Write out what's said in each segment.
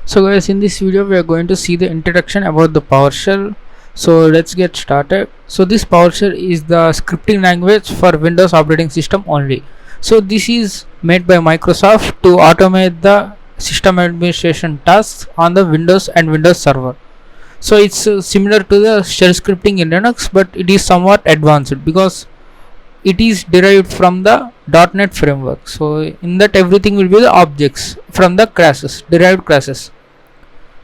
So guys, in this video we are going to see the introduction about the PowerShell. So let's get started. So this PowerShell is the scripting language for Windows operating system only. So this is made by Microsoft to automate the system administration tasks on the Windows and Windows Server. So it's similar to the shell scripting in Linux, but it is somewhat advanced because it is derived from the .NET framework. So in that everything will be the objects from the classes, derived classes.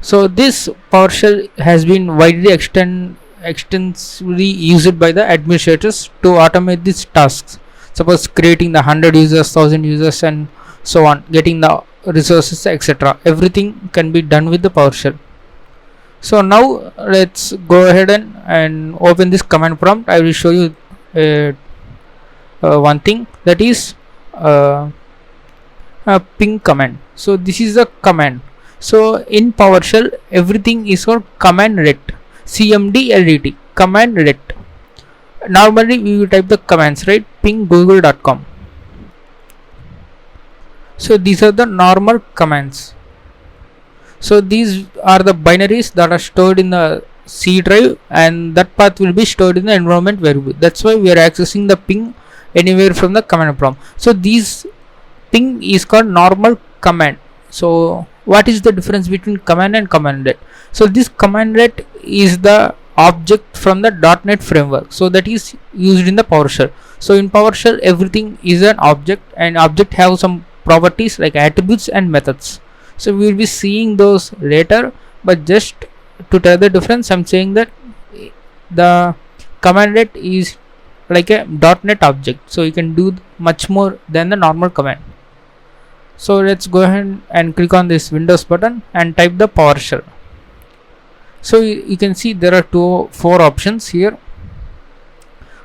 So this PowerShell has been widely extensively used by the administrators to automate these tasks. Suppose creating the 100 users, 1000 users, and so on, getting the resources, etc. Everything can be done with the PowerShell. So now let's go ahead and open this command prompt. I will show you one thing, that is a ping command. So this is a command. So in PowerShell everything is called command ret, CMD command ret. Normally we will type the commands, right? Ping google.com. So these are the normal commands. So these are the binaries that are stored in the C drive, and that path will be stored in the environment variable. That's why we are accessing the ping anywhere from the command prompt. So this ping is called normal command. So what is the difference between command and command ret? So this command ret is the object from the .NET framework, so that is used in the PowerShell. So in PowerShell everything is an object, and object have some properties like attributes and methods. So we will be seeing those later, but just to tell the difference, I'm saying that the command ret is like a .NET object, so you can do much more than the normal command. So let's go ahead and click on this Windows button and type the PowerShell. So you can see there are four options here: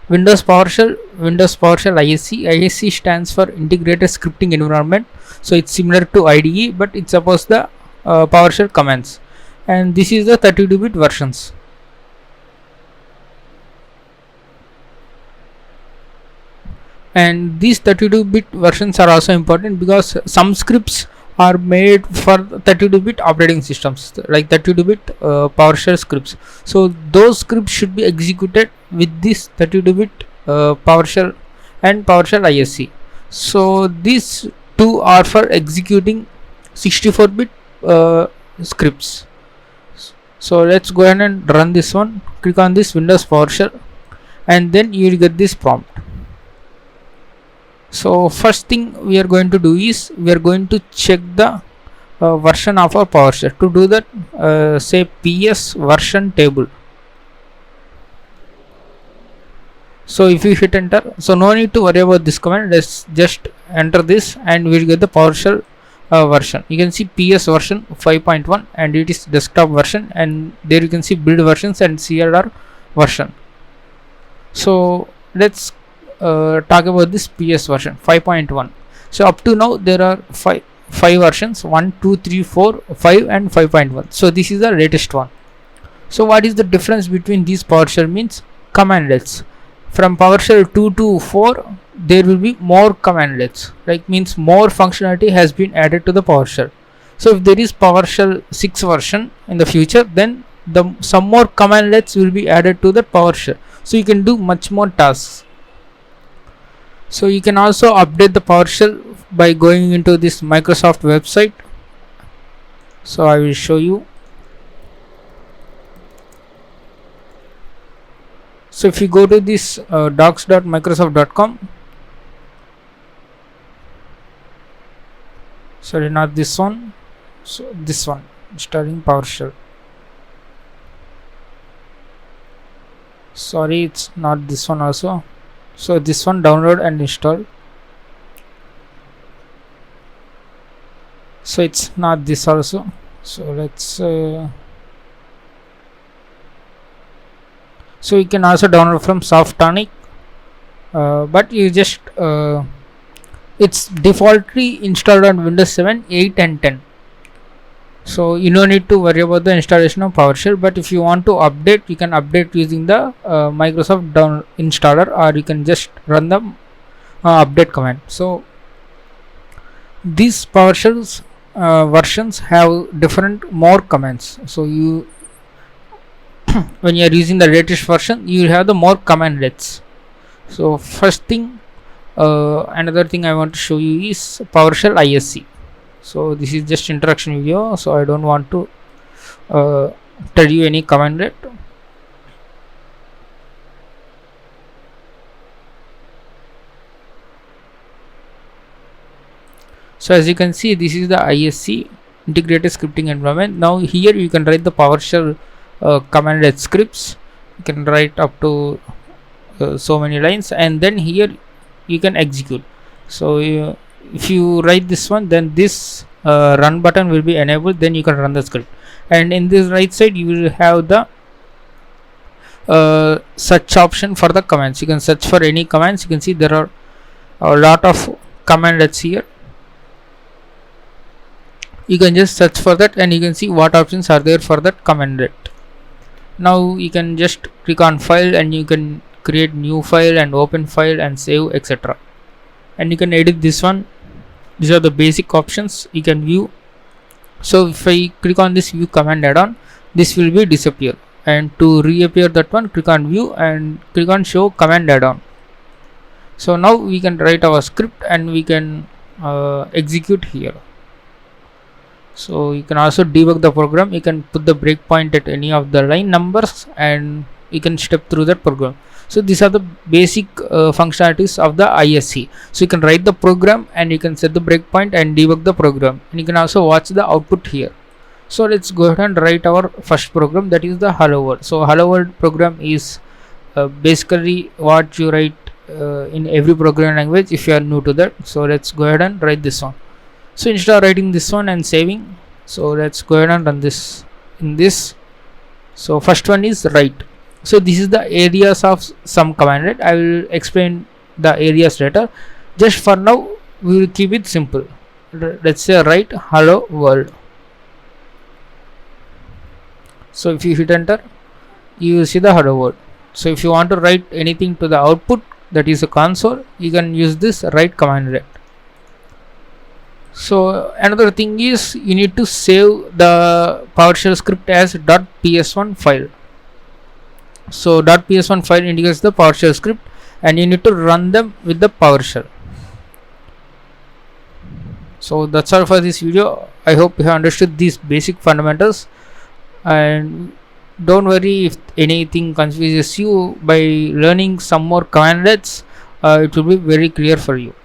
Windows PowerShell, Windows PowerShell ISC. ISC stands for Integrated Scripting Environment. So it's similar to IDE, but it supports the PowerShell commands. And this is the 32-bit versions. And these 32-bit versions are also important because some scripts are made for 32-bit operating systems, like 32-bit PowerShell scripts. So those scripts should be executed with this 32-bit PowerShell and PowerShell ISC. So these two are for executing 64-bit scripts. So let's go ahead and run this one. Click on this Windows PowerShell, and then you will get this prompt. So first thing we are going to do is we are going to check the version of our PowerShell. To do that, say PS version table. So if you hit enter, so no need to worry about this command. Let's just enter this and we'll get the PowerShell version. You can see PS version 5.1 and it is desktop version, and there you can see build versions and CLR version. So let's talk about this PS version 5.1. So up to now there are five versions: 1, 2, 3, 4, 5 and 5.1. So this is the latest one. So what is the difference between these PowerShell means? Commandlets. From PowerShell 2 to 4 there will be more commandlets, like means more functionality has been added to the PowerShell. So if there is PowerShell 6 version in the future, then some more commandlets will be added to the PowerShell, so you can do much more tasks. So you can also update the PowerShell by going into this Microsoft website. So I will show you. So if you go to this docs.microsoft.com, sorry, not this one, so this one, installing PowerShell. Sorry, it's not this one also. So this one, download and install. So it's not this also. So let's so you can also download from Softonic, but you just it's defaultly installed on Windows 7, 8 and 10. So you don't need to worry about the installation of PowerShell, but if you want to update, you can update using the Microsoft installer, or you can just run the update command. So these PowerShells versions have different more commands. So you when you are using the latest version, you have the more commandlets. So first thing, another thing I want to show you is PowerShell ISC. So this is just introduction video, so I don't want to tell you any commandlet. So as you can see, this is the ISC, integrated scripting environment. Now here you can write the PowerShell commandlet scripts. You can write up to so many lines, and then here you can execute. So if you write this one, then this run button will be enabled, then you can run the script. And in this right side you will have the search option for the commands. You can search for any commands. You can see there are a lot of commandlets here. You can just search for that, and you can see what options are there for that commandlet. Now you can just click on file, and you can create new file and open file and save, etc. And you can edit this one. These are the basic options you can view. So if I click on this view command add-on, this will be disappear, and to reappear that one, click on view and click on show command add-on. So now we can write our script, and we can execute here. So you can also debug the program. You can put the breakpoint at any of the line numbers, and you can step through that program. So these are the basic functionalities of the ISC. So you can write the program, and you can set the breakpoint and debug the program, and you can also watch the output here. So let's go ahead and write our first program, that is the hello world. So hello world program is basically what you write in every programming language if you are new to that. So let's go ahead and write this one. So instead of writing this one and saving, so let's go ahead and run this in this. So first one is write. So this is the areas of some commandlet. I will explain the areas later. Just for now we will keep it simple. Let's say write hello world. So if you hit enter, you will see the hello world. So if you want to write anything to the output, that is a console, you can use this write commandlet. So another thing is, you need to save the PowerShell script as .ps1 file. So .ps1 file indicates the PowerShell script, and you need to run them with the PowerShell. So that's all for this video. I hope you have understood these basic fundamentals, and don't worry if anything confuses you. By learning some more commandlets, it will be very clear for you.